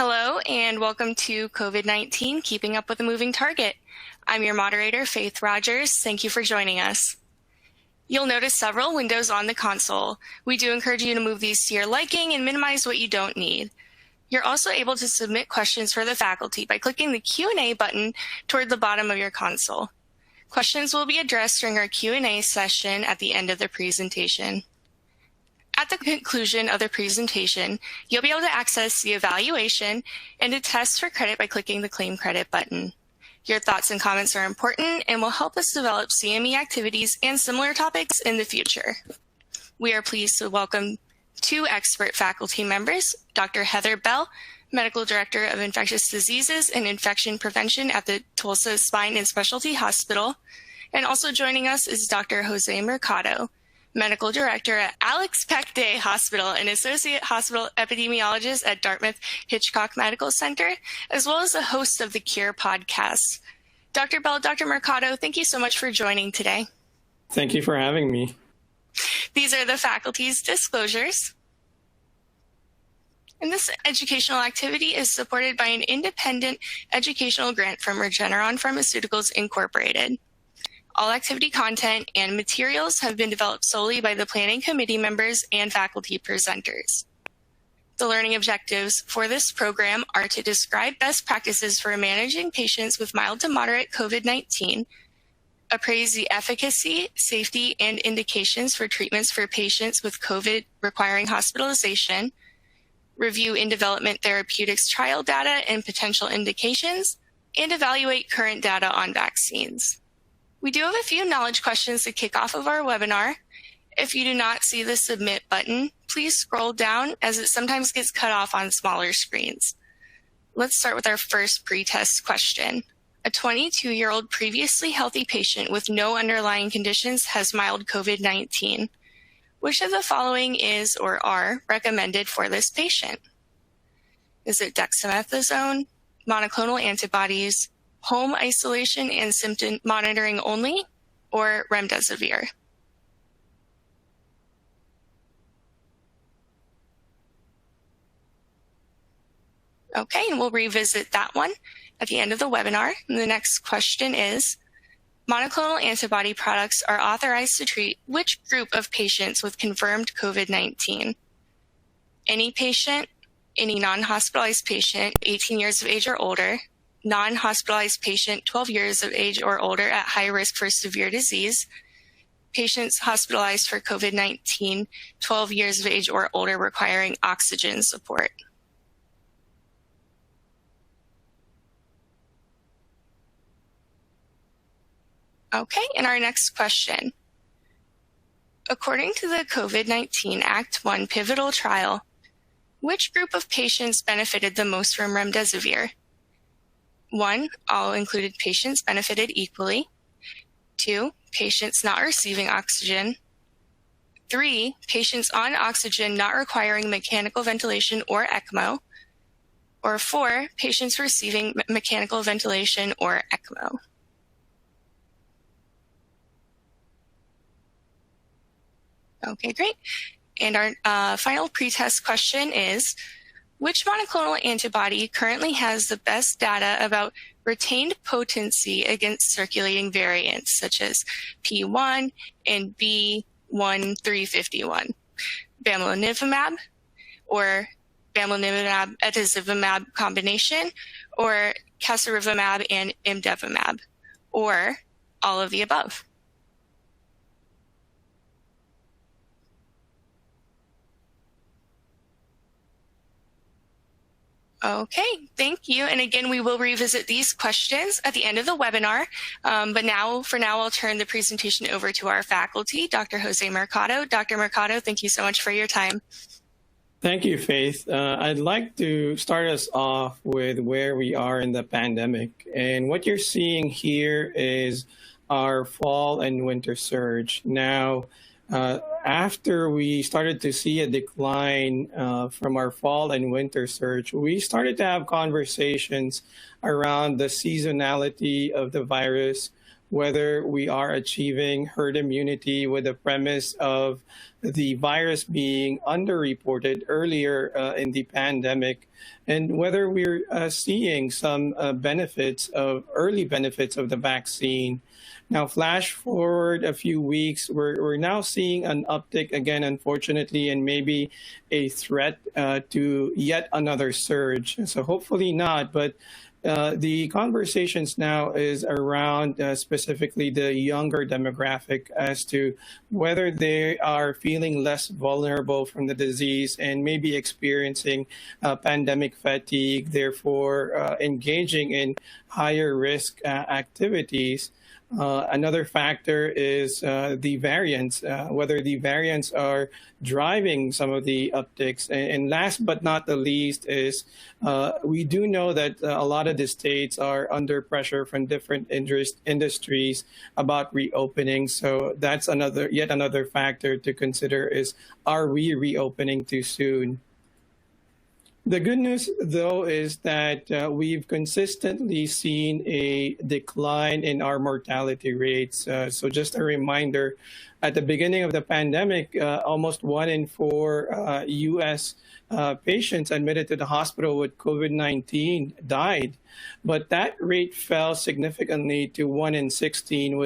Hello and welcome to COVID-19, Keeping Up with a Moving Target. I'm your moderator, Faith Rogers. Thank you for joining us. You'll notice several windows on the console. We do encourage you to move these to your liking and minimize what you don't need. You're also able to submit questions for the faculty by clicking the Q&A button toward the bottom of your console. Questions will be addressed during our Q&A session at the end of the presentation. At the conclusion of the presentation, you'll be able to access the evaluation and to test for credit by clicking the Claim Credit button. Your thoughts and comments are important and will help us develop CME activities and similar topics in the future. We are pleased to welcome two expert faculty members, Dr. Heather Bell, Medical Director of Infectious Diseases and Infection Prevention at the Tulsa Spine and Specialty Hospital, and also joining us is Dr. Jose Mercado, Medical Director at Alex Peck Day Hospital and Associate Hospital Epidemiologist at Dartmouth-Hitchcock Medical Center, as well as the host of the Cure podcast. Dr. Bell, Dr. Mercado, thank you so much for joining today. Thank you for having me. These are the faculty's disclosures. And this educational activity is supported by an independent educational grant from Regeneron Pharmaceuticals Incorporated. All activity content and materials have been developed solely by the planning committee members and faculty presenters. The learning objectives for this program are to describe best practices for managing patients with mild to moderate COVID-19, appraise the efficacy, safety, and indications for treatments for patients with COVID requiring hospitalization, review in development therapeutics trial data and potential indications, and evaluate current data on vaccines. We do have a few knowledge questions to kick off of our webinar. If you do not see the submit button, please scroll down as it sometimes gets cut off on smaller screens. Let's start with our first pre-test question. A 22-year-old previously healthy patient with no underlying conditions has mild COVID-19. Which of the following is or are recommended for this patient? Is it dexamethasone, monoclonal antibodies, home isolation and symptom monitoring only, or Remdesivir? Okay, and we'll revisit that one at the end of the webinar. And the next question is, monoclonal antibody products are authorized to treat which group of patients with confirmed COVID-19? Any patient, any non-hospitalized patient, 18 years of age or older, non-hospitalized patient 12 years of age or older at high risk for severe disease, patients hospitalized for COVID-19 12 years of age or older requiring oxygen support. Okay, and our next question. According to the COVID-19 Act 1 pivotal trial, which group of patients benefited the most from Remdesivir? 1, all included patients benefited equally. 2, patients not receiving oxygen. 3, patients on oxygen not requiring mechanical ventilation or ECMO. Or 4, patients receiving mechanical ventilation or ECMO. Okay, great. And our final pretest question is, which monoclonal antibody currently has the best data about retained potency against circulating variants, such as P1 and B1351? Bamlanivimab, or bamlanivimab-etesivimab combination, or casirivimab and imdevimab, or all of the above? Okay, thank you. And again, we will revisit these questions at the end of the webinar. But for now, I'll turn the presentation over to our faculty, Dr. Jose Mercado. Dr. Mercado, thank you so much for your time. Thank you, Faith. I'd like to start us off with where we are in the pandemic. And what you're seeing here is our fall and winter surge. Now, after we started to see a decline from our fall and winter surge, we started to have conversations around the seasonality of the virus, whether we are achieving herd immunity with the premise of the virus being underreported earlier in the pandemic and whether we're seeing some early benefits of the vaccine. Now, flash forward a few weeks, we're now seeing an uptick again, unfortunately, and maybe a threat to yet another surge. So hopefully not, but the conversations now is around specifically the younger demographic as to whether they are feeling less vulnerable from the disease and maybe experiencing pandemic fatigue, therefore engaging in higher risk activities. Another factor is the variants, whether the variants are driving some of the upticks. And last but not the least is we do know that a lot of the states are under pressure from different industries about reopening. So that's yet another factor to consider is, are we reopening too soon? The good news, though, is that we've consistently seen a decline in our mortality rates. So just a reminder, at the beginning of the pandemic, almost 1 in 4 U.S. Patients admitted to the hospital with COVID-19 died. But that rate fell significantly to 1 in 16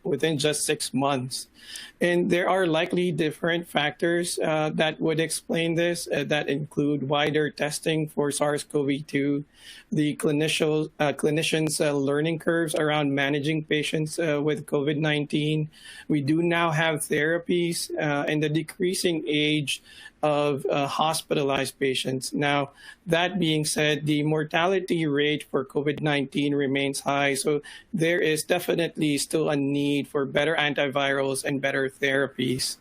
within just 6 months. And there are likely different factors that would explain this, that include wider testing for SARS-CoV-2, the clinicians' learning curves around managing patients with COVID-19. We do now have therapies and the decreasing age of hospitalized patients. Now, that being said, the mortality rate for COVID-19 remains high, so there is definitely still a need for better antivirals and better therapies.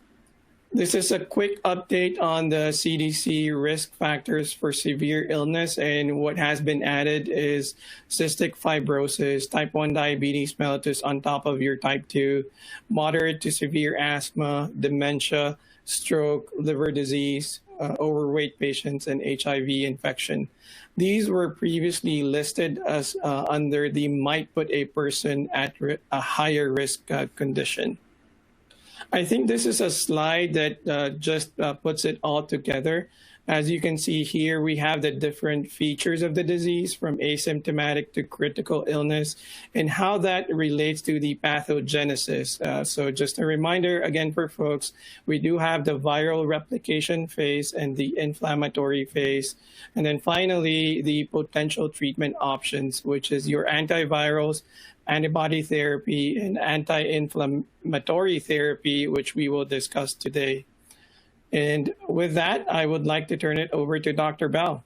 This is a quick update on the CDC risk factors for severe illness, and what has been added is cystic fibrosis, type 1 diabetes mellitus on top of your type 2, moderate to severe asthma, dementia, stroke, liver disease, overweight patients, and HIV infection. These were previously listed as under the might put a person at a higher risk condition. I think this is a slide that just puts it all together. As you can see here, we have the different features of the disease from asymptomatic to critical illness and how that relates to the pathogenesis. So just a reminder again for folks, we do have the viral replication phase and the inflammatory phase. And then finally, the potential treatment options, which is your antivirals, antibody therapy, and anti-inflammatory therapy, which we will discuss today. And with that, I would like to turn it over to Dr. Bell.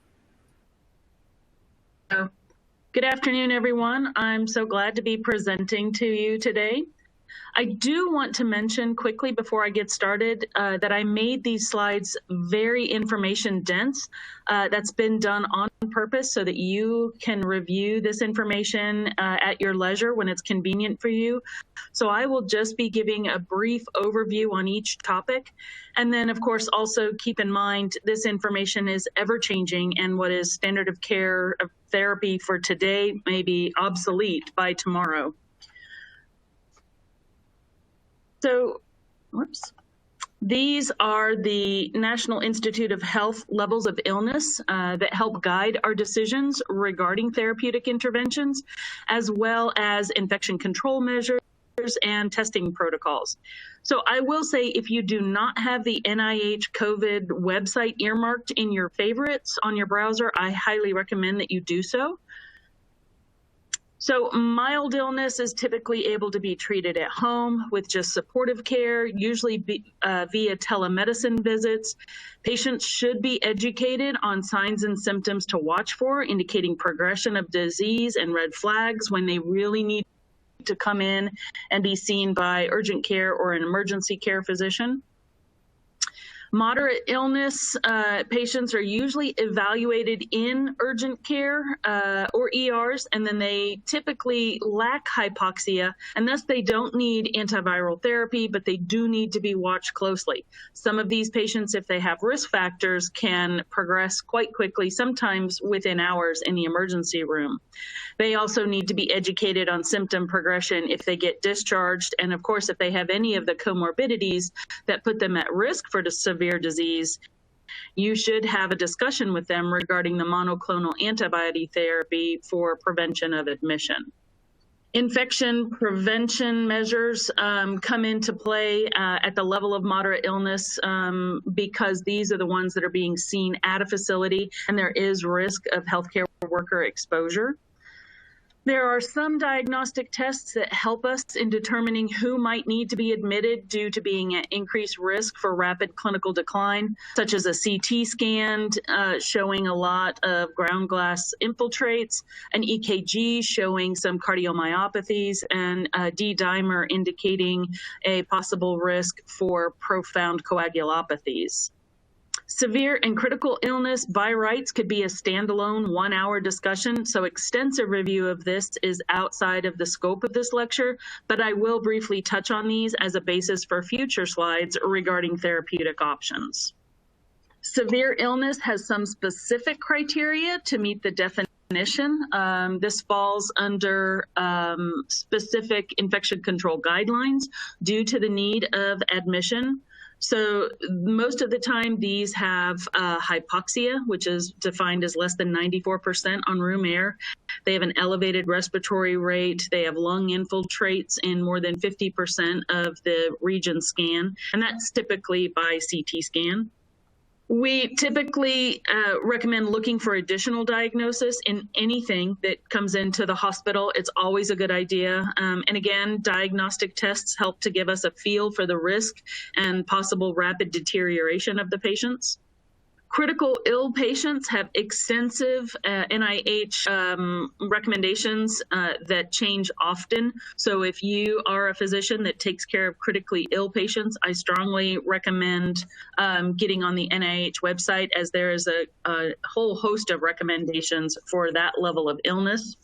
Good afternoon, everyone. I'm so glad to be presenting to you today. I do want to mention quickly before I get started that I made these slides very information dense. That's been done on purpose so that you can review this information at your leisure when it's convenient for you. So I will just be giving a brief overview on each topic. And then, of course, also keep in mind this information is ever changing, and what is standard of care of therapy for today may be obsolete by tomorrow. So, these are the National Institute of Health levels of illness that help guide our decisions regarding therapeutic interventions, as well as infection control measures and testing protocols. So I will say, if you do not have the NIH COVID website earmarked in your favorites on your browser, I highly recommend that you do so. So mild illness is typically able to be treated at home with just supportive care, usually via telemedicine visits. Patients should be educated on signs and symptoms to watch for, indicating progression of disease and red flags when they really need to come in and be seen by urgent care or an emergency care physician. Moderate illness patients are usually evaluated in urgent care or ERs, and then they typically lack hypoxia, and thus they don't need antiviral therapy, but they do need to be watched closely. Some of these patients, if they have risk factors, can progress quite quickly, sometimes within hours in the emergency room. They also need to be educated on symptom progression if they get discharged, and of course, if they have any of the comorbidities that put them at risk for the severe disease, you should have a discussion with them regarding the monoclonal antibody therapy for prevention of admission. Infection prevention measures come into play at the level of moderate illness because these are the ones that are being seen at a facility, and there is risk of healthcare worker exposure. There are some diagnostic tests that help us in determining who might need to be admitted due to being at increased risk for rapid clinical decline, such as a CT scan showing a lot of ground glass infiltrates, an EKG showing some cardiomyopathies, and a D-dimer indicating a possible risk for profound coagulopathies. Severe and critical illness by rights could be a standalone 1-hour discussion, so extensive review of this is outside of the scope of this lecture, but I will briefly touch on these as a basis for future slides regarding therapeutic options. Severe illness has some specific criteria to meet the definition. This falls under specific infection control guidelines due to the need of admission. So most of the time, these have hypoxia, which is defined as less than 94% on room air. They have an elevated respiratory rate. They have lung infiltrates in more than 50% of the region scan, and that's typically by CT scan. We typically recommend looking for additional diagnosis in anything that comes into the hospital. It's always a good idea. And again, diagnostic tests help to give us a feel for the risk and possible rapid deterioration of the patients. Critical ill patients have extensive NIH recommendations that change often. So if you are a physician that takes care of critically ill patients, I strongly recommend getting on the NIH website, as there is a whole host of recommendations for that level of illness.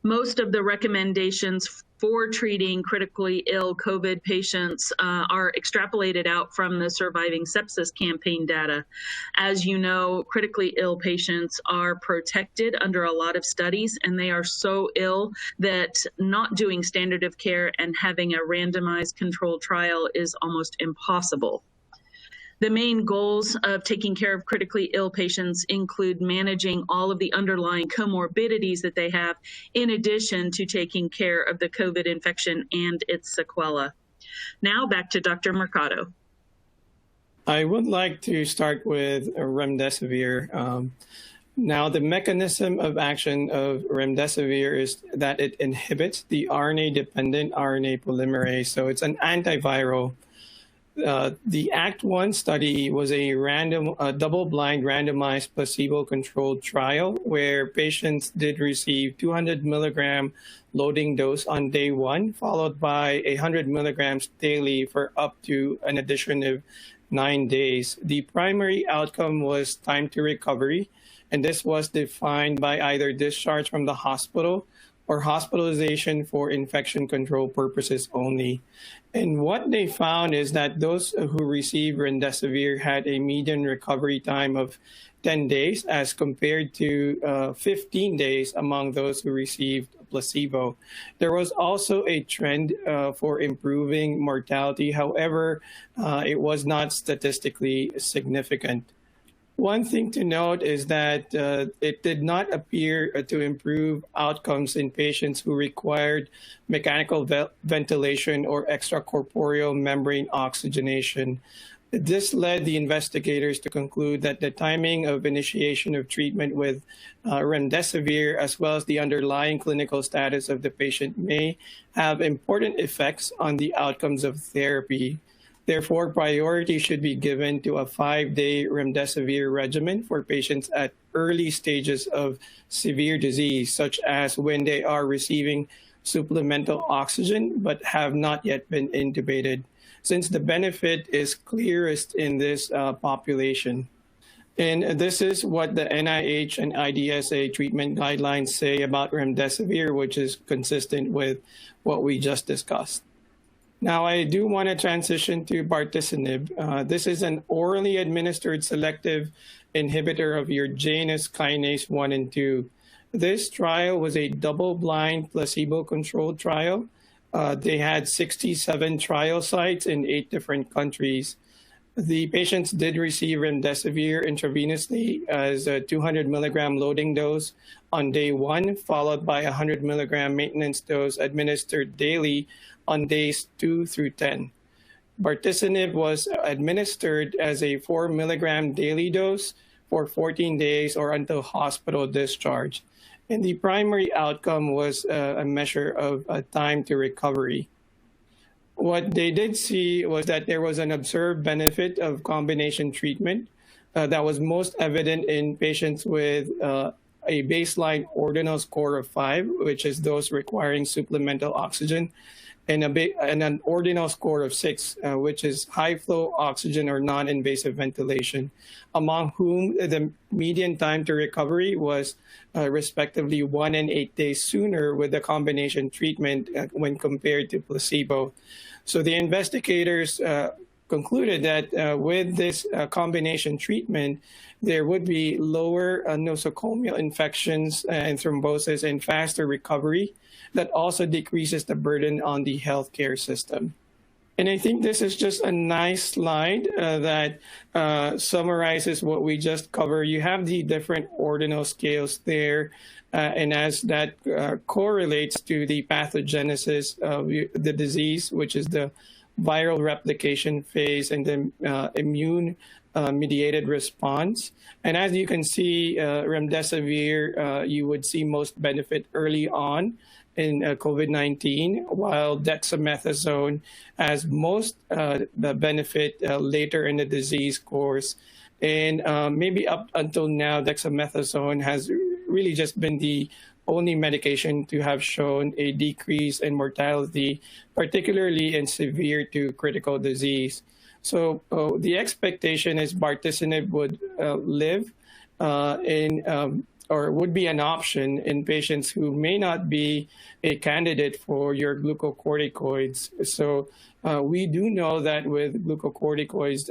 Most of the recommendations for treating critically ill COVID patients are extrapolated out from the Surviving Sepsis Campaign data. As you know, critically ill patients are protected under a lot of studies, and they are so ill that not doing standard of care and having a randomized controlled trial is almost impossible. The main goals of taking care of critically ill patients include managing all of the underlying comorbidities that they have, in addition to taking care of the COVID infection and its sequelae. Now back to Dr. Mercado. I would like to start with Remdesivir. Now, the mechanism of action of Remdesivir is that it inhibits the RNA-dependent RNA polymerase, so it's an antiviral. The ACT-1 study was a double-blind randomized placebo-controlled trial where patients did receive 200 milligram loading dose on day 1, followed by 100 milligrams daily for up to an additional 9 days. The primary outcome was time to recovery, and this was defined by either discharge from the hospital or hospitalization for infection control purposes only. And what they found is that those who received Remdesivir had a median recovery time of 10 days as compared to 15 days among those who received placebo. There was also a trend for improving mortality. However, it was not statistically significant. One thing to note is that it did not appear to improve outcomes in patients who required mechanical ventilation or extracorporeal membrane oxygenation. This led the investigators to conclude that the timing of initiation of treatment with Remdesivir, as well as the underlying clinical status of the patient, may have important effects on the outcomes of therapy. Therefore, priority should be given to a 5-day Remdesivir regimen for patients at early stages of severe disease, such as when they are receiving supplemental oxygen but have not yet been intubated, since the benefit is clearest in this population. And this is what the NIH and IDSA treatment guidelines say about Remdesivir, which is consistent with what we just discussed. Now, I do want to transition to baricitinib. This is an orally administered selective inhibitor of your Janus kinase 1 and 2. This trial was a double-blind, placebo-controlled trial. They had 67 trial sites in 8 different countries. The patients did receive remdesivir intravenously as a 200 milligram loading dose on day 1, followed by a 100 milligram maintenance dose administered daily on days 2 through 10. Baricitinib was administered as a 4 milligram daily dose for 14 days or until hospital discharge. And the primary outcome was a measure of time to recovery. What they did see was that there was an observed benefit of combination treatment that was most evident in patients with a baseline ordinal score of 5, which is those requiring supplemental oxygen, and an ordinal score of 6, which is high flow oxygen or non-invasive ventilation, among whom the median time to recovery was respectively 1 and 8 days sooner with the combination treatment when compared to placebo. So the investigators concluded that with this combination treatment, there would be lower nosocomial infections and thrombosis and faster recovery that also decreases the burden on the healthcare system. And I think this is just a nice slide that summarizes what we just covered. You have the different ordinal scales there, and as that correlates to the pathogenesis of the disease, which is the viral replication phase and the immune mediated response. And as you can see, remdesivir, you would see most benefit early on in COVID-19, while dexamethasone has most the benefit later in the disease course. And maybe up until now, dexamethasone has really just been the only medication to have shown a decrease in mortality, particularly in severe to critical disease. So the expectation is baricitinib would live or would be an option in patients who may not be a candidate for your glucocorticoids. So we do know that with glucocorticoids,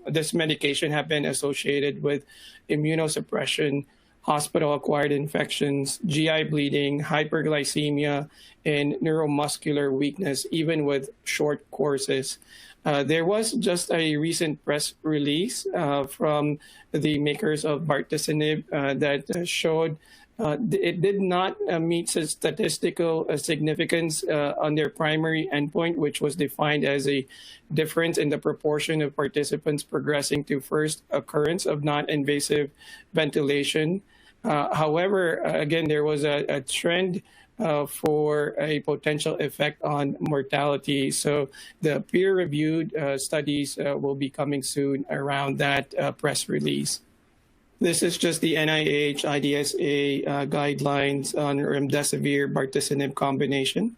this medication have been associated with immunosuppression, hospital-acquired infections, GI bleeding, hyperglycemia, and neuromuscular weakness, even with short courses. There was just a recent press release from the makers of baricitinib that showed it did not meet statistical significance on their primary endpoint, which was defined as a difference in the proportion of participants progressing to first occurrence of non-invasive ventilation. However, again, there was a trend for a potential effect on mortality. So the peer-reviewed studies will be coming soon around that press release. This is just the NIH IDSA guidelines on remdesivir baricitinib combination.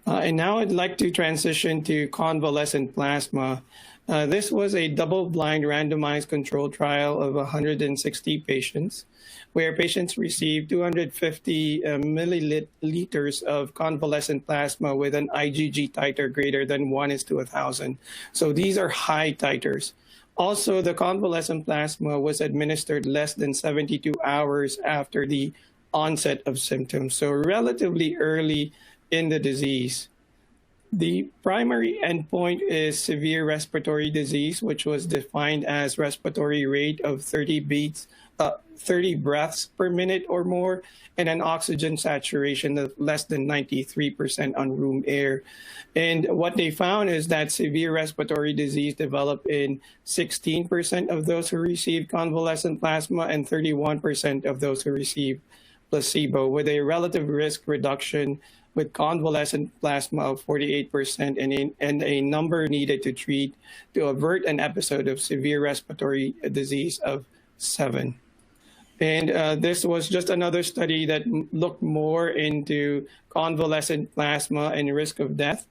And now I'd like to transition to convalescent plasma. This was a double-blind randomized controlled trial of 160 patients, where patients received 250 milliliters of convalescent plasma with an IgG titer greater than 1:1,000. So these are high titers. Also, the convalescent plasma was administered less than 72 hours after the onset of symptoms, so relatively early in the disease. The primary endpoint is severe respiratory disease, which was defined as respiratory rate of 30 breaths per minute or more, and an oxygen saturation of less than 93% on room air. And what they found is that severe respiratory disease developed in 16% of those who received convalescent plasma and 31% of those who received placebo, with a relative risk reduction with convalescent plasma of 48% and a number needed to treat to avert an episode of severe respiratory disease of 7. And this was just another study that looked more into convalescent plasma and risk of death.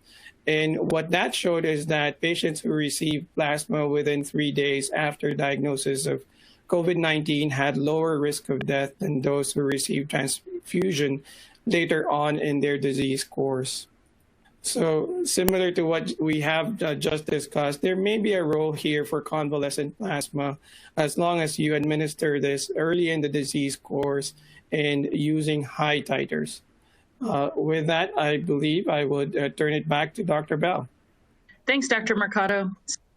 And what that showed is that patients who received plasma within 3 days after diagnosis of COVID-19 had lower risk of death than those who received transfusion later on in their disease course. So similar to what we have just discussed, there may be a role here for convalescent plasma as long as you administer this early in the disease course and using high titers. With that, I believe I would turn it back to Dr. Bell. Thanks, Dr. Mercado.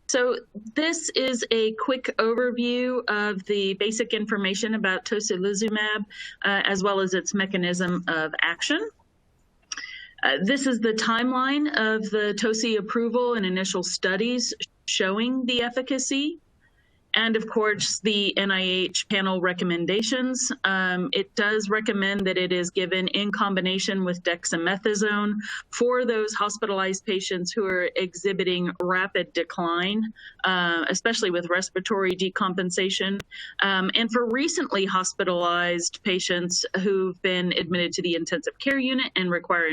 So this is a quick overview of the basic information about tocilizumab, as well as its mechanism of action. This is the timeline of the TOSI approval and initial studies showing the efficacy. And of course, the NIH panel recommendations. It does recommend that it is given in combination with dexamethasone for those hospitalized patients who are exhibiting rapid decline, especially with respiratory decompensation, and for recently hospitalized patients who've been admitted to the intensive care unit and require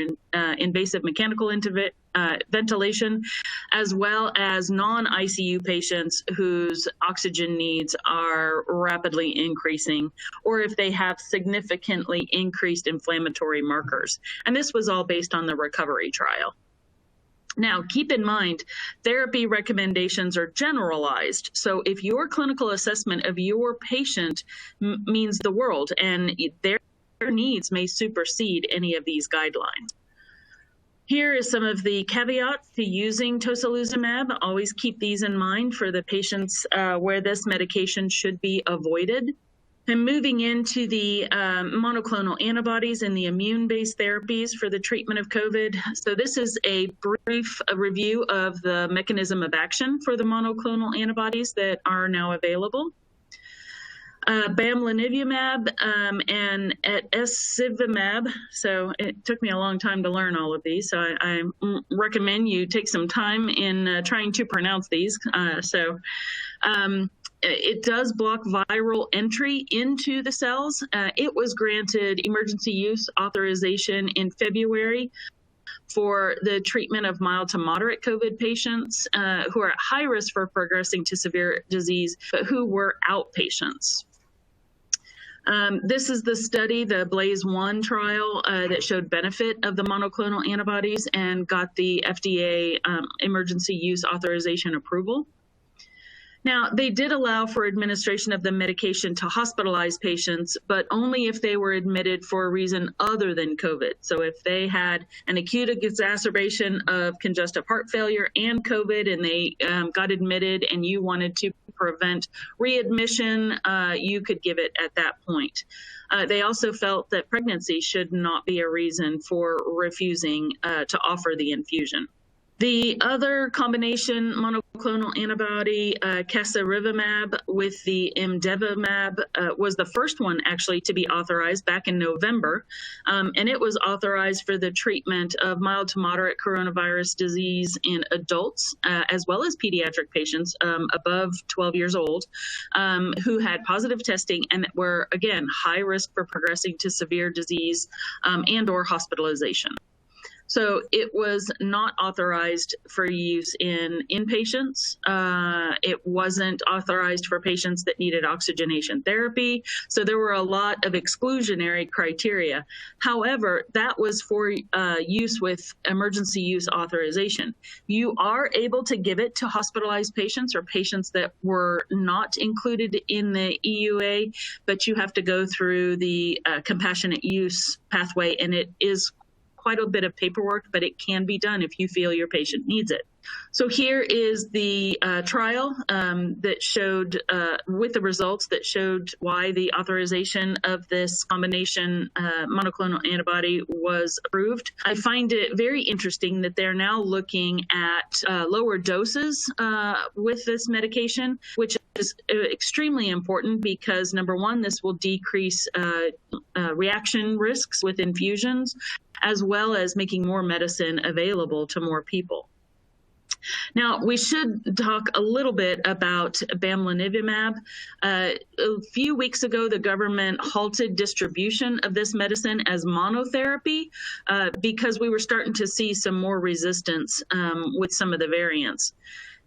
invasive mechanical ventilation, as well as non-ICU patients whose oxygen needs are rapidly increasing, or if they have significantly increased inflammatory markers. And this was all based on the recovery trial. Now, keep in mind, therapy recommendations are generalized. So if your clinical assessment of your patient means the world, and their needs may supersede any of these guidelines. Here is some of the caveats to using tocilizumab. Always keep these in mind for the patients where this medication should be avoided. And moving into the monoclonal antibodies and the immune-based therapies for the treatment of COVID. So this is a brief review of the mechanism of action for the monoclonal antibodies that are now available. Bamlanivimab and etesivimab. So it took me a long time to learn all of these. So I recommend you take some time in trying to pronounce these. It does block viral entry into the cells. It was granted emergency use authorization in February for the treatment of mild to moderate COVID patients who are at high risk for progressing to severe disease, but who were outpatients. This is the study, the BLAZE-1 trial that showed benefit of the monoclonal antibodies and got the FDA emergency use authorization approval. Now, they did allow for administration of the medication to hospitalized patients, but only if they were admitted for a reason other than COVID. So if they had an acute exacerbation of congestive heart failure and COVID, and they got admitted and you wanted to prevent readmission, you could give it at that point. They also felt that pregnancy should not be a reason for refusing to offer the infusion. The other combination monoclonal antibody, casirivimab with the imdevimab, was the first one actually to be authorized back in November. And it was authorized for the treatment of mild to moderate coronavirus disease in adults, as well as pediatric patients above 12 years old, who had positive testing and were, again, high risk for progressing to severe disease and or hospitalization. So it was not authorized for use in inpatients. It wasn't authorized for patients that needed oxygenation therapy. So there were a lot of exclusionary criteria. However, that was for use with emergency use authorization. You are able to give it to hospitalized patients or patients that were not included in the EUA, but you have to go through the compassionate use pathway, and it is quite a bit of paperwork, but it can be done if you feel your patient needs it. So here is the trial that showed, with the results that showed why the authorization of this combination monoclonal antibody was approved. I find it very interesting that they're now looking at lower doses with this medication, which is extremely important because, number one, this will decrease reaction risks with infusions, as well as making more medicine available to more people. Now, we should talk a little bit about bamlanivimab. A few weeks ago, the government halted distribution of this medicine as monotherapy because we were starting to see some more resistance with some of the variants.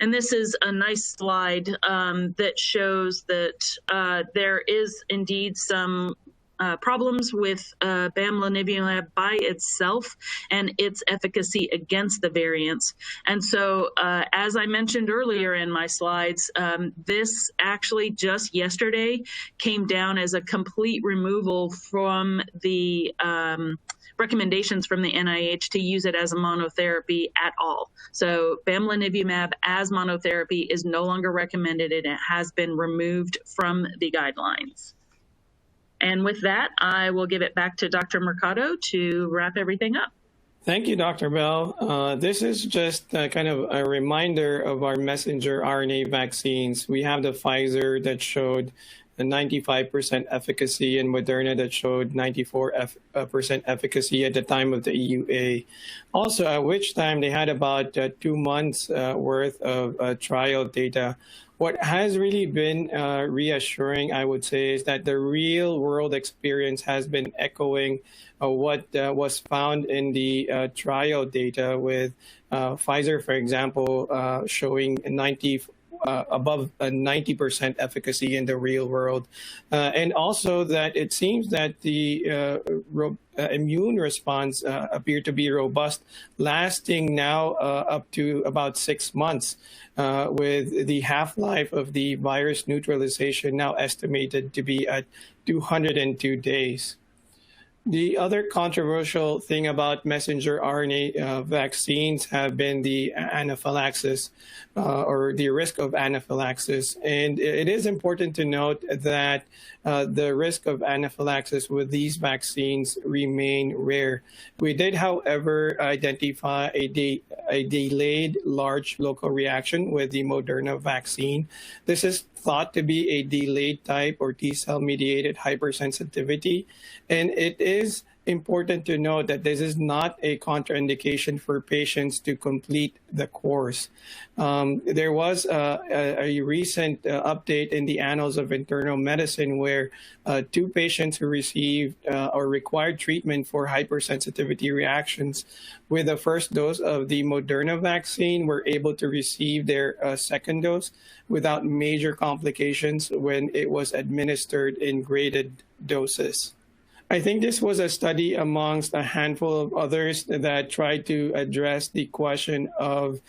And this is a nice slide that shows that there is indeed some problems with bamlanivimab by itself and its efficacy against the variants. And so, as I mentioned earlier in my slides, this actually just yesterday came down as a complete removal from the recommendations from the NIH to use it as a monotherapy at all. So bamlanivimab as monotherapy is no longer recommended, and it has been removed from the guidelines. And with that, I will give it back to Dr. Mercado to wrap everything up. Thank you, Dr. Bell. This is just kind of a reminder of our messenger RNA vaccines. We have the Pfizer that showed a 95% efficacy and Moderna that showed 94% efficacy at the time of the EUA. Also, at which time they had about 2 months worth of trial data. What has really been reassuring, I would say, is that the real world experience has been echoing what was found in the trial data with Pfizer, for example, showing above 90% efficacy in the real world. And also that it seems that the immune response appeared to be robust, lasting now up to about 6 months, with the half-life of the virus neutralization now estimated to be at 202 days. The other controversial thing about messenger RNA vaccines have been the anaphylaxis or the risk of anaphylaxis. And it is important to note that the risk of anaphylaxis with these vaccines remain rare. We did, however, identify a delayed large local reaction with the Moderna vaccine. This is thought to be a delayed type or T-cell mediated hypersensitivity. And it is important to note that this is not a contraindication for patients to complete the course. There was a recent update in the Annals of Internal Medicine where 2 patients who received or required treatment for hypersensitivity reactions with the first dose of the Moderna vaccine were able to receive their second dose without major complications when it was administered in graded doses. I think this was a study amongst a handful of others that tried to address the question of,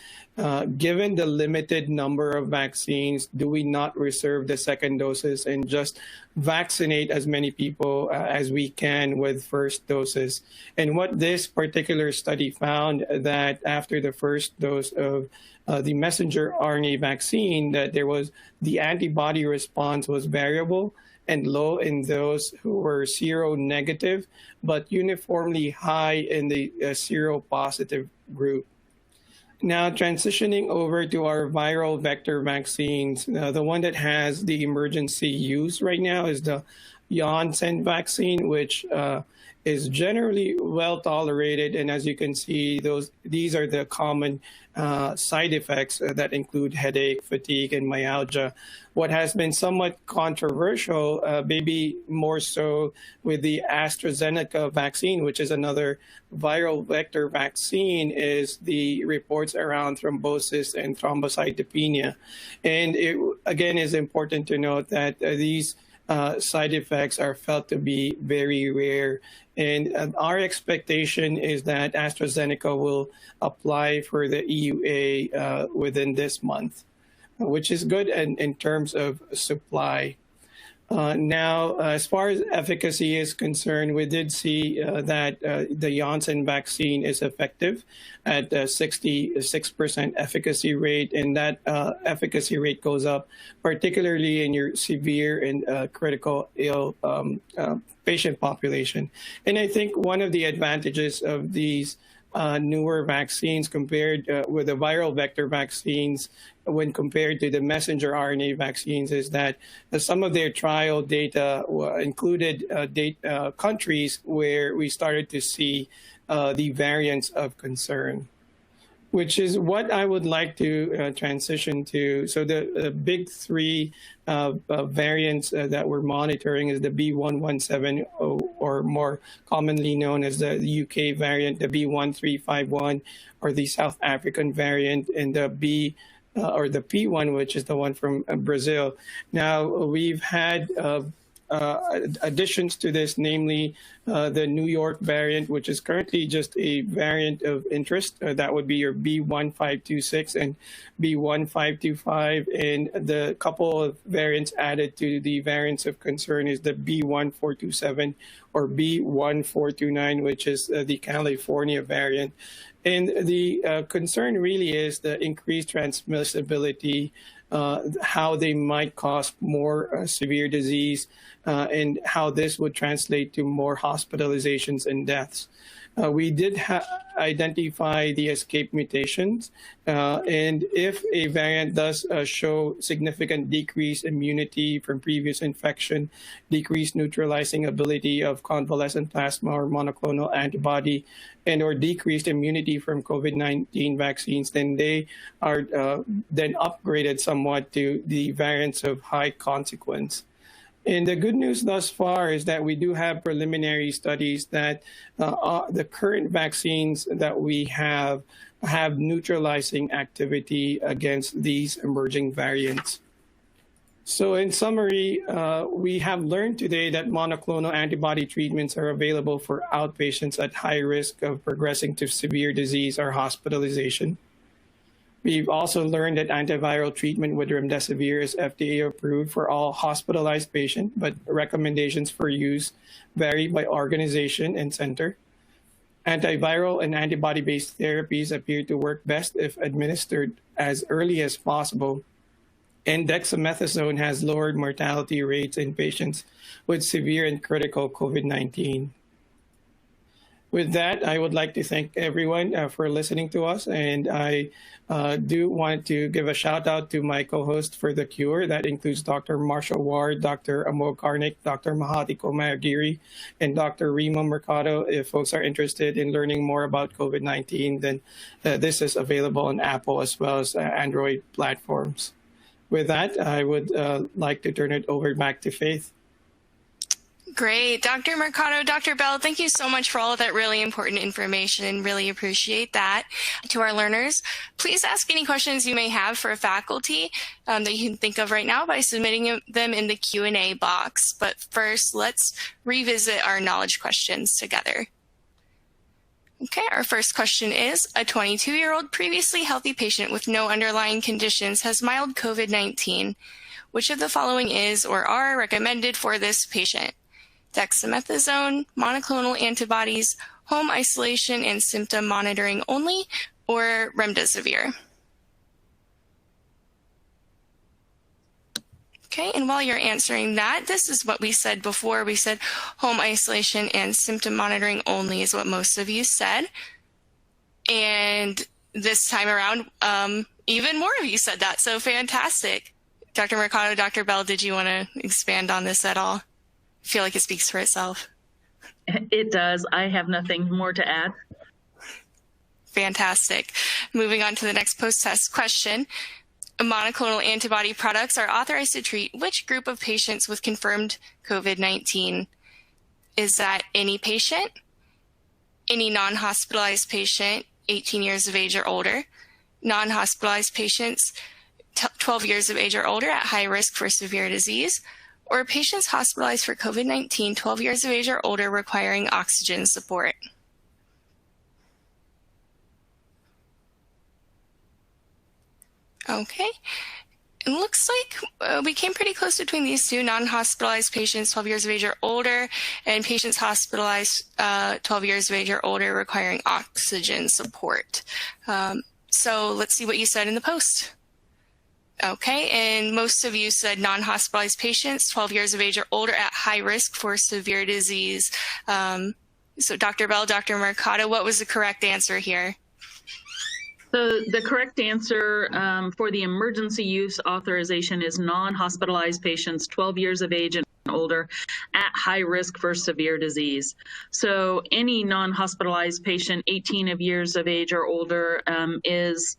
given the limited number of vaccines, do we not reserve the second doses and just vaccinate as many people as we can with first doses? And what this particular study found that after the first dose of the messenger RNA vaccine, that there was the antibody response was variable and low in those who were seronegative, but uniformly high in the seropositive group. Now, transitioning over to our viral vector vaccines, the one that has the emergency use right now is the Janssen vaccine, which is generally well tolerated. And as you can see, these are the common side effects that include headache, fatigue, and myalgia. What has been somewhat controversial, maybe more so with the AstraZeneca vaccine, which is another viral vector vaccine, is the reports around thrombosis and thrombocytopenia. And it, again, is important to note that these side effects are felt to be very rare. And our expectation is that AstraZeneca will apply for the EUA within this month, which is good in terms of supply. Now, as far as efficacy is concerned, we did see that the Janssen vaccine is effective at 66% efficacy rate, and that efficacy rate goes up, particularly in your severe and critical ill patient population. And I think one of the advantages of these newer vaccines compared with the viral vector vaccines when compared to the messenger RNA vaccines is that some of their trial data included countries where we started to see the variants of concern, which is what I would like to transition to. So the big 3 variants that we're monitoring is the B117, or more commonly known as the UK variant, the B1351, or the South African variant, and the P1, which is the one from Brazil. Now, we've had additions to this, namely the New York variant, which is currently just a variant of interest. That would be your B1526 and B1525. And the couple of variants added to the variants of concern is the B1427 or B1429, which is the California variant. And the concern really is the increased transmissibility, how they might cause more severe disease, and how this would translate to more hospitalizations and deaths. We did identify the escape mutations, and if a variant does show significant decreased immunity from previous infection, decreased neutralizing ability of convalescent plasma or monoclonal antibody, and or decreased immunity from COVID-19 vaccines, then they are then upgraded somewhat to the variants of high consequence. And the good news thus far is that we do have preliminary studies that the current vaccines that we have neutralizing activity against these emerging variants. So in summary, we have learned today that monoclonal antibody treatments are available for outpatients at high risk of progressing to severe disease or hospitalization. We've also learned that antiviral treatment with Remdesivir is FDA approved for all hospitalized patients, but recommendations for use vary by organization and center. Antiviral and antibody-based therapies appear to work best if administered as early as possible. And dexamethasone has lowered mortality rates in patients with severe and critical COVID-19. With that, I would like to thank everyone for listening to us. And I do want to give a shout out to my co-host for The Cure. That includes Dr. Marshall Ward, Dr. Amol Karnik, Dr. Mahati Komayagiri, and Dr. Rima Mercado. If folks are interested in learning more about COVID-19, then this is available on Apple as well as Android platforms. With that, I would like to turn it over back to Faith. Great. Dr. Mercado, Dr. Bell, thank you so much for all of that really important information and really appreciate that. To our learners, please ask any questions you may have for faculty that you can think of right now by submitting them in the Q&A box. But first, let's revisit our knowledge questions together. Okay, our first question is, a 22-year-old previously healthy patient with no underlying conditions has mild COVID-19. Which of the following is or are recommended for this patient? Dexamethasone, monoclonal antibodies, home isolation and symptom monitoring only, or Remdesivir? Okay, and while you're answering that, this is what we said before. We said home isolation and symptom monitoring only is what most of you said. And this time around, even more of you said that, so fantastic. Dr. Mercado, Dr. Bell, did you want to expand on this at all? I feel like it speaks for itself. It does. I have nothing more to add. Fantastic. Moving on to the next post-test question. Monoclonal antibody products are authorized to treat which group of patients with confirmed COVID-19? Is that any patient, any non-hospitalized patient, 18 years of age or older, non-hospitalized patients, 12 years of age or older at high risk for severe disease, or patients hospitalized for COVID-19, 12 years of age or older requiring oxygen support? Okay. It looks like we came pretty close between these two, non-hospitalized patients 12 years of age or older and patients hospitalized 12 years of age or older requiring oxygen support. So let's see what you said in the post. Okay, and most of you said non-hospitalized patients 12 years of age or older at high risk for severe disease. So Dr. Bell, Dr. Mercado, what was the correct answer here? So the correct answer for the emergency use authorization is non-hospitalized patients 12 years of age and older at high risk for severe disease. So any non-hospitalized patient 18 years of age or older is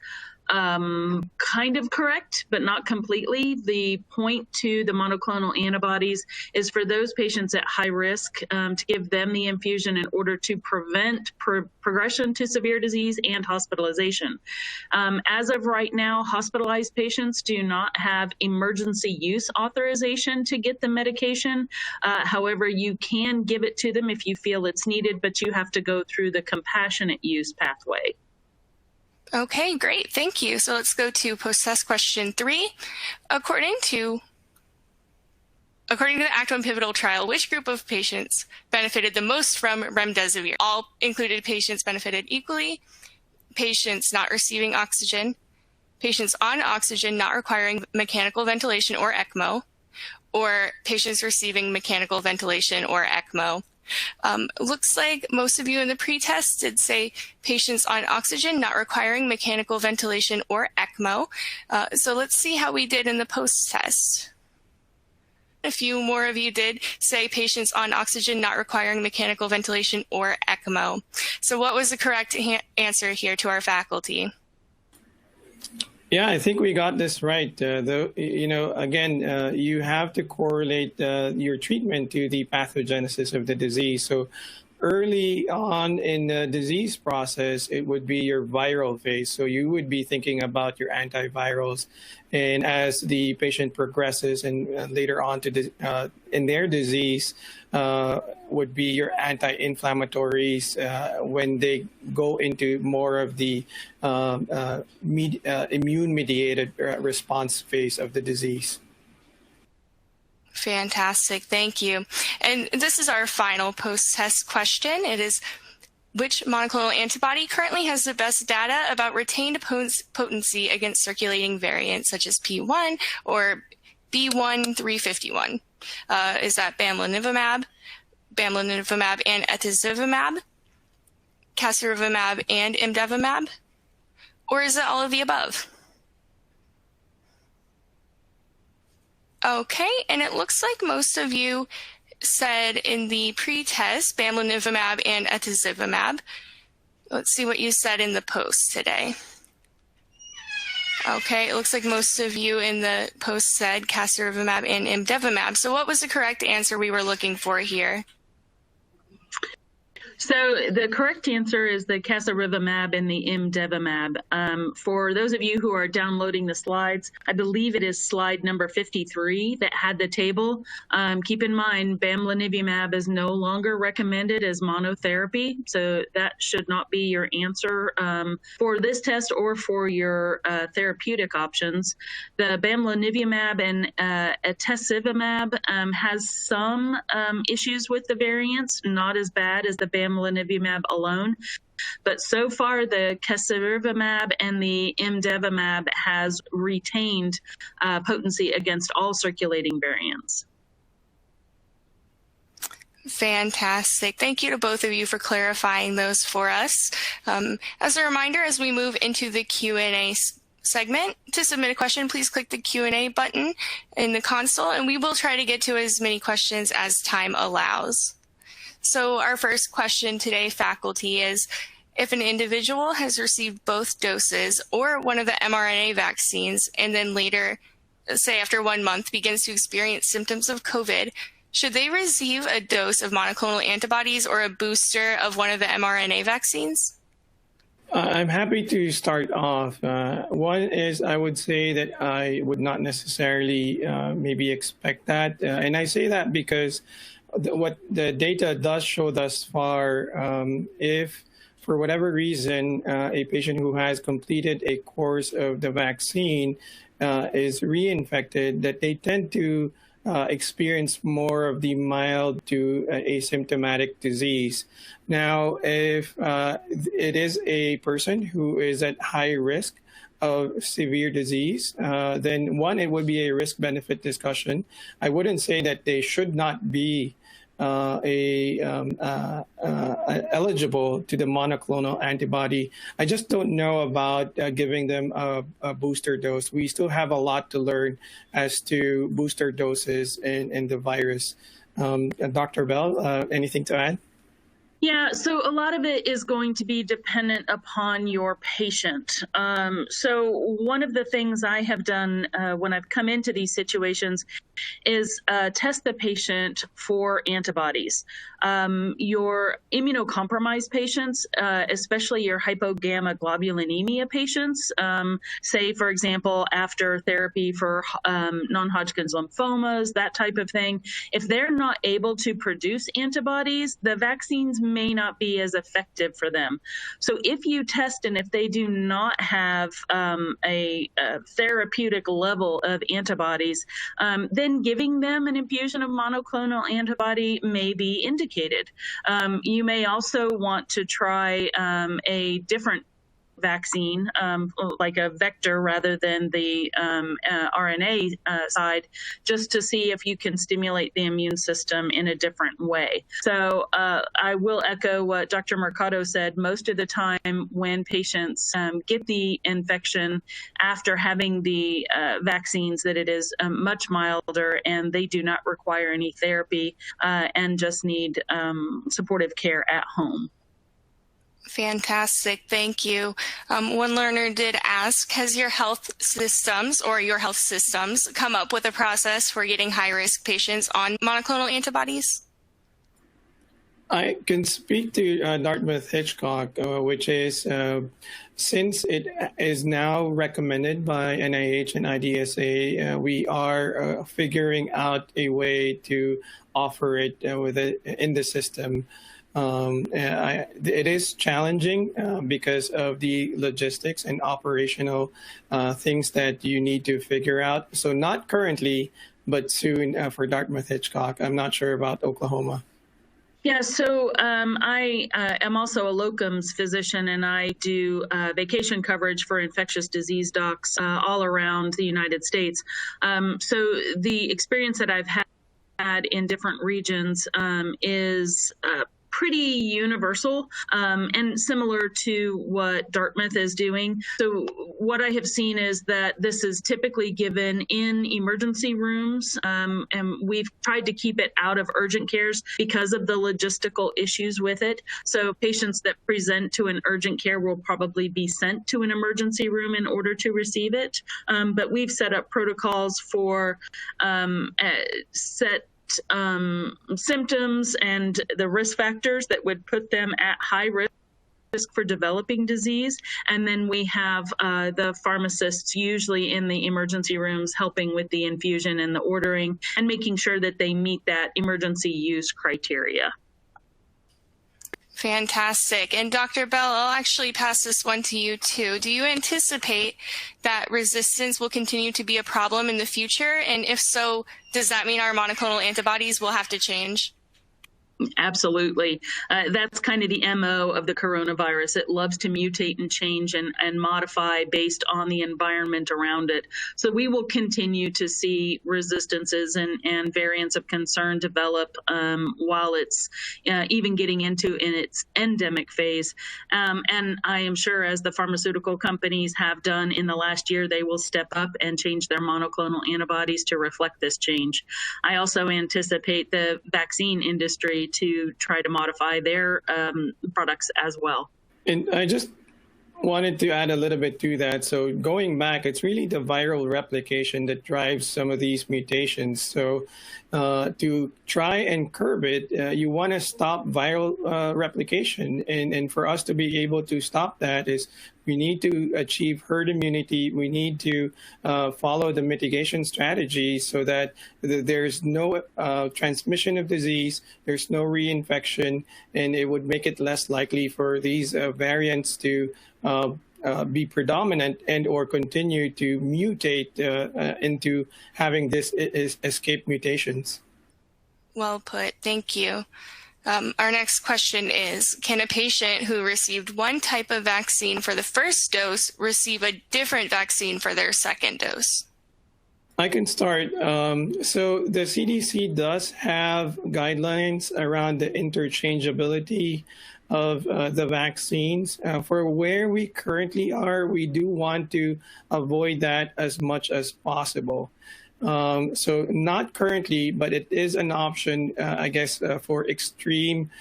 kind of correct, but not completely. The point to the monoclonal antibodies is for those patients at high risk to give them the infusion in order to prevent progression to severe disease and hospitalization. As of right now, hospitalized patients do not have emergency use authorization to get the medication. However, you can give it to them if you feel it's needed, but you have to go through the compassionate use pathway. Okay, great. Thank you. So let's go to post-test question 3. According to the Act 1 pivotal trial, which group of patients benefited the most from Remdesivir? All included patients benefited equally, patients not receiving oxygen, patients on oxygen not requiring mechanical ventilation or ECMO, or patients receiving mechanical ventilation or ECMO. Looks like most of you in the pretest did say patients on oxygen not requiring mechanical ventilation or ECMO. So let's see how we did in the post-test. A few more of you did say patients on oxygen not requiring mechanical ventilation or ECMO. So what was the correct answer here to our faculty? Yeah, I think we got this right. Again, you have to correlate your treatment to the pathogenesis of the disease. So early on in the disease process, it would be your viral phase. So you would be thinking about your antivirals. And as the patient progresses and later on in their disease, would be your anti-inflammatories when they go into more of the immune-mediated response phase of the disease. Fantastic. Thank you. And this is our final post-test question. It is, which monoclonal antibody currently has the best data about retained potency against circulating variants such as P1 or B1351? Is that bamlanivimab and etesivimab, casirivimab and imdevimab, or is it all of the above? Okay, and it looks like most of you said in the pre-test bamlanivimab and etesivimab. Let's see what you said in the post today. Okay, it looks like most of you in the post said casirivimab and imdevimab. So what was the correct answer we were looking for here? So the correct answer is the casirivimab and the imdevimab. For those of you who are downloading the slides, I believe it is slide number 53 that had the table. Keep in mind, bamlanivimab is no longer recommended as monotherapy, so that should not be your answer for this test or for your therapeutic options. The bamlanivimab and etesivimab has some issues with the variants, not as bad as the bamlanivimab alone. But so far, the casirivimab and the imdevimab has retained potency against all circulating variants. Fantastic. Thank you to both of you for clarifying those for us. As a reminder, as we move into the Q&A segment, to submit a question, please click the Q&A button in the console, and we will try to get to as many questions as time allows. So our first question today, faculty, is if an individual has received both doses or one of the mRNA vaccines and then later, say after 1 month, begins to experience symptoms of COVID, should they receive a dose of monoclonal antibodies or a booster of one of the mRNA vaccines? I'm happy to start off. One is I would say that I would not necessarily maybe expect that. And I say that because what the data does show thus far, if for whatever reason a patient who has completed a course of the vaccine is reinfected, that they tend to experience more of the mild to asymptomatic disease. Now, if it is a person who is at high risk of severe disease, then one, it would be a risk-benefit discussion. I wouldn't say that they should not be eligible to the monoclonal antibody. I just don't know about giving them a booster dose. We still have a lot to learn as to booster doses and the virus. Dr. Bell, anything to add? Yeah, so a lot of it is going to be dependent upon your patient. So one of the things I have done when I've come into these situations is test the patient for antibodies. Your immunocompromised patients, especially your hypogammaglobulinemia patients, say, for example, after therapy for non-Hodgkin's lymphomas, that type of thing, if they're not able to produce antibodies, the vaccines may not be as effective for them. So if you test and if they do not have a therapeutic level of antibodies, then giving them an infusion of monoclonal antibody may be indicated. You may also want to try a different vaccine, like a vector rather than the RNA side, just to see if you can stimulate the immune system in a different way. So I will echo what Dr. Mercado said. Most of the time when patients get the infection after having the vaccines, that it is much milder and they do not require any therapy and just need supportive care at home. Fantastic. Thank you. One learner did ask, has your health systems come up with a process for getting high-risk patients on monoclonal antibodies? I can speak to Dartmouth-Hitchcock, which is since it is now recommended by NIH and IDSA, we are figuring out a way to offer it in the system. It is challenging because of the logistics and operational things that you need to figure out. So not currently, but soon for Dartmouth-Hitchcock. I'm not sure about Oklahoma. Yeah, so I am also a locums physician, and I do vacation coverage for infectious disease docs all around the United States. So the experience that I've had in different regions is pretty universal and similar to what Dartmouth is doing. So what I have seen is that this is typically given in emergency rooms, and we've tried to keep it out of urgent cares because of the logistical issues with it. So patients that present to an urgent care will probably be sent to an emergency room in order to receive it. But we've set up protocols for set symptoms and the risk factors that would put them at high risk for developing disease. And then we have the pharmacists usually in the emergency rooms helping with the infusion and the ordering and making sure that they meet that emergency use criteria. Fantastic. And Dr. Bell, I'll actually pass this one to you too. Do you anticipate that resistance will continue to be a problem in the future? And if so, does that mean our monoclonal antibodies will have to change? Absolutely. That's kind of the MO of the coronavirus. It loves to mutate and change and modify based on the environment around it. So we will continue to see resistances and variants of concern develop while it's even getting into in its endemic phase. And I am sure as the pharmaceutical companies have done in the last year, they will step up and change their monoclonal antibodies to reflect this change. I also anticipate the vaccine industry to try to modify their products as well. And I just wanted to add a little bit to that. So going back, it's really the viral replication that drives some of these mutations. So to try and curb it, you want to stop viral replication. And for us to be able to stop that is we need to achieve herd immunity. We need to follow the mitigation strategies so that there's no transmission of disease, there's no reinfection, and it would make it less likely for these variants to be predominant and or continue to mutate into having this escape mutations. Well put. Thank you. Our next question is, can a patient who received one type of vaccine for the first dose receive a different vaccine for their second dose? I can start. So the CDC does have guidelines around the interchangeability of the vaccines. For where we currently are, we do want to avoid that as much as possible. So not currently, but it is an option, I guess, for extreme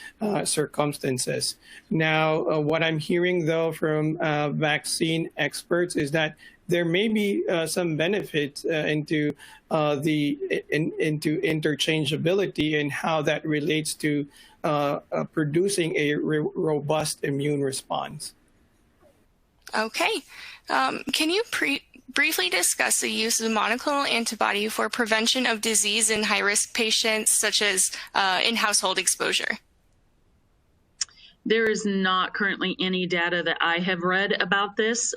circumstances. Now, what I'm hearing, though, from vaccine experts is that there may be some benefits into interchangeability and how that relates to producing a robust immune response. Okay. Can you briefly discuss the use of monoclonal antibody for prevention of disease in high-risk patients, such as in household exposure? There is not currently any data that I have read about this.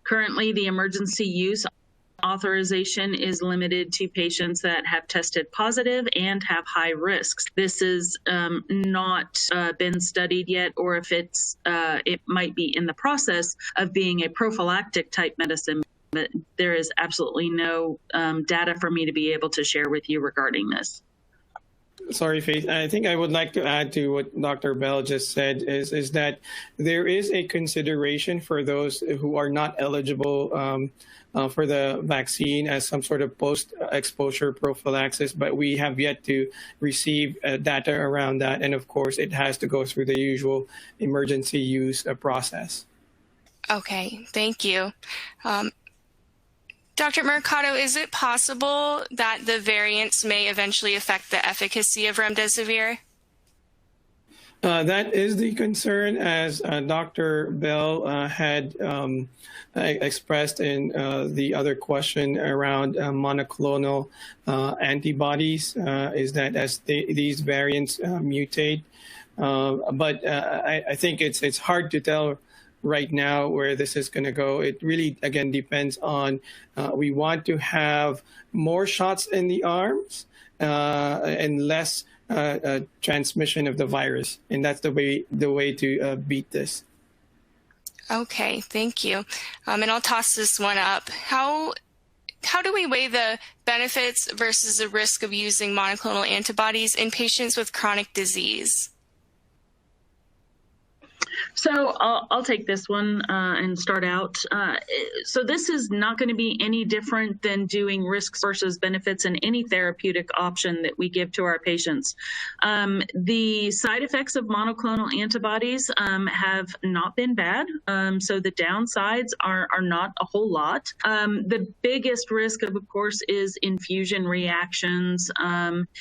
Currently, the emergency use authorization is limited to patients that have tested positive and have high risks. This is not been studied yet, or if it might be in the process of being a prophylactic type medicine, but there is absolutely no data for me to be able to share with you regarding this. Sorry, Faith. I think I would like to add to what Dr. Bell just said is that there is a consideration for those who are not eligible for the vaccine as some sort of post-exposure prophylaxis, but we have yet to receive data around that. And of course, it has to go through the usual emergency use process. Okay, thank you. Dr. Mercado, is it possible that the variants may eventually affect the efficacy of Remdesivir? That is the concern, as Dr. Bell had expressed in the other question around monoclonal antibodies, is that as these variants mutate. But I think it's hard to tell right now where this is going to go. It really, again, depends on we want to have more shots in the arms and less transmission of the virus, and that's the way to beat this. Okay, thank you. And I'll toss this one up. How do we weigh the benefits versus the risk of using monoclonal antibodies in patients with chronic disease? So I'll take this one and start out. So this is not going to be any different than doing risks versus benefits in any therapeutic option that we give to our patients. The side effects of monoclonal antibodies have not been bad. So the downsides are not a whole lot. The biggest risk of course, is infusion reactions,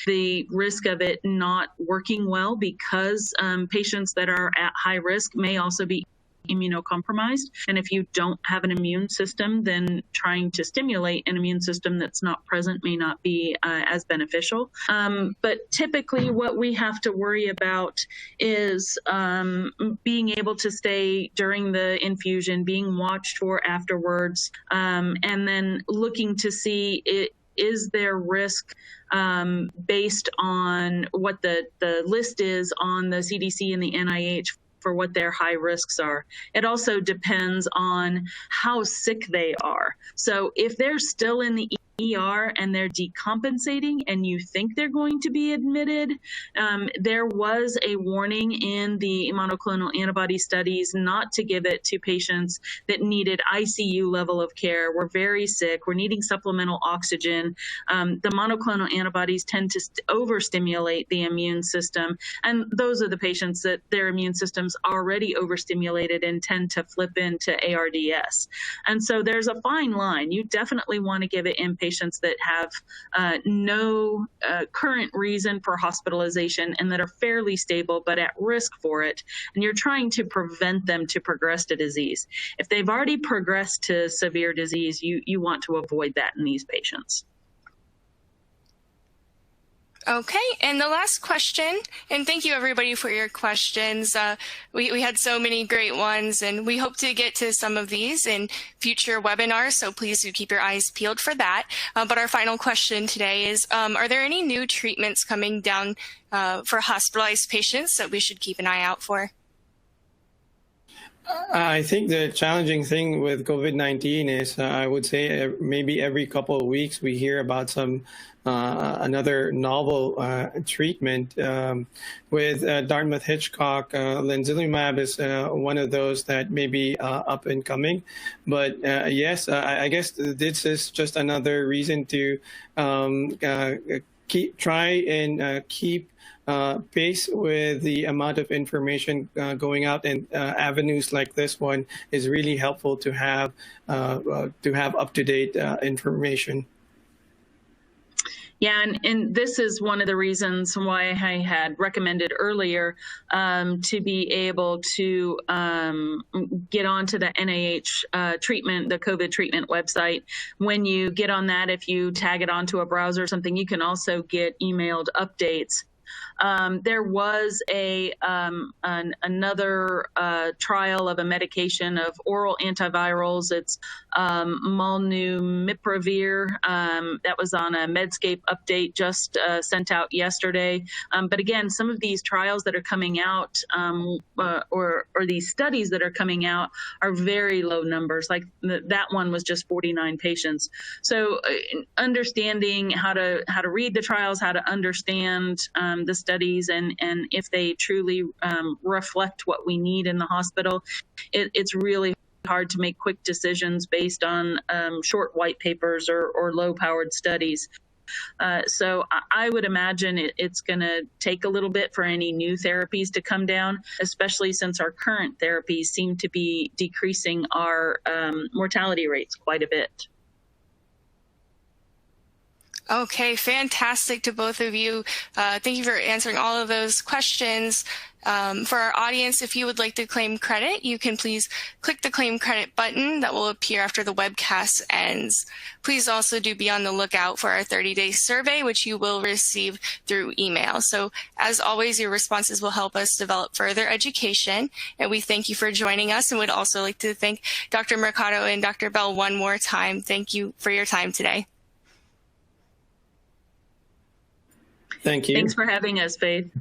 the risk of it not working well because patients that are at high risk may also be immunocompromised. And if you don't have an immune system, then trying to stimulate an immune system that's not present may not be as beneficial. But typically what we have to worry about is being able to stay during the infusion, being watched for afterwards, and then looking to see is there risk based on what the list is on the CDC and the NIH for what their high risks are. It also depends on how sick they are. So if they're still in the ER and they're decompensating and you think they're going to be admitted, there was a warning in the monoclonal antibody studies not to give it to patients that needed ICU level of care, were very sick, were needing supplemental oxygen. The monoclonal antibodies tend to overstimulate the immune system, and those are the patients that their immune system's already overstimulated and tend to flip into ARDS. And so there's a fine line. You definitely want to give it in patients that have no current reason for hospitalization and that are fairly stable but at risk for it, and you're trying to prevent them to progress to disease. If they've already progressed to severe disease, you want to avoid that in these patients. Okay, and the last question, and thank you everybody for your questions. We had so many great ones, and we hope to get to some of these in future webinars, so please do keep your eyes peeled for that. But our final question today is, are there any new treatments coming down for hospitalized patients that we should keep an eye out for? I think the challenging thing with COVID-19 is, I would say, maybe every couple of weeks we hear about some another novel treatment with Dartmouth-Hitchcock. Lenzilumab is one of those that may be up and coming. But yes, I guess this is just another reason to keep pace with the amount of information going out, and avenues like this one is really helpful to have up-to-date information. Yeah, and this is one of the reasons why I had recommended earlier to be able to get onto the NIH treatment, the COVID treatment website. When you get on that, if you tag it onto a browser or something, you can also get emailed updates. There was another trial of a medication of oral antivirals. It's molnupiravir. That was on a Medscape update just sent out yesterday. But again, some of these trials that are coming out or these studies that are coming out are very low numbers. Like that one was just 49 patients. So understanding how to read the trials, how to understand the studies, and if they truly reflect what we need in the hospital, it's really hard to make quick decisions based on short white papers or low-powered studies. So I would imagine it's going to take a little bit for any new therapies to come down, especially since our current therapies seem to be decreasing our mortality rates quite a bit. Okay, fantastic to both of you. Thank you for answering all of those questions. For our audience, if you would like to claim credit, you can please click the claim credit button that will appear after the webcast ends. Please also do be on the lookout for our 30-day survey, which you will receive through email. So as always, your responses will help us develop further education. And we thank you for joining us, and would also like to thank Dr. Mercado and Dr. Bell one more time. Thank you for your time today. Thank you. Thanks for having us, Faith.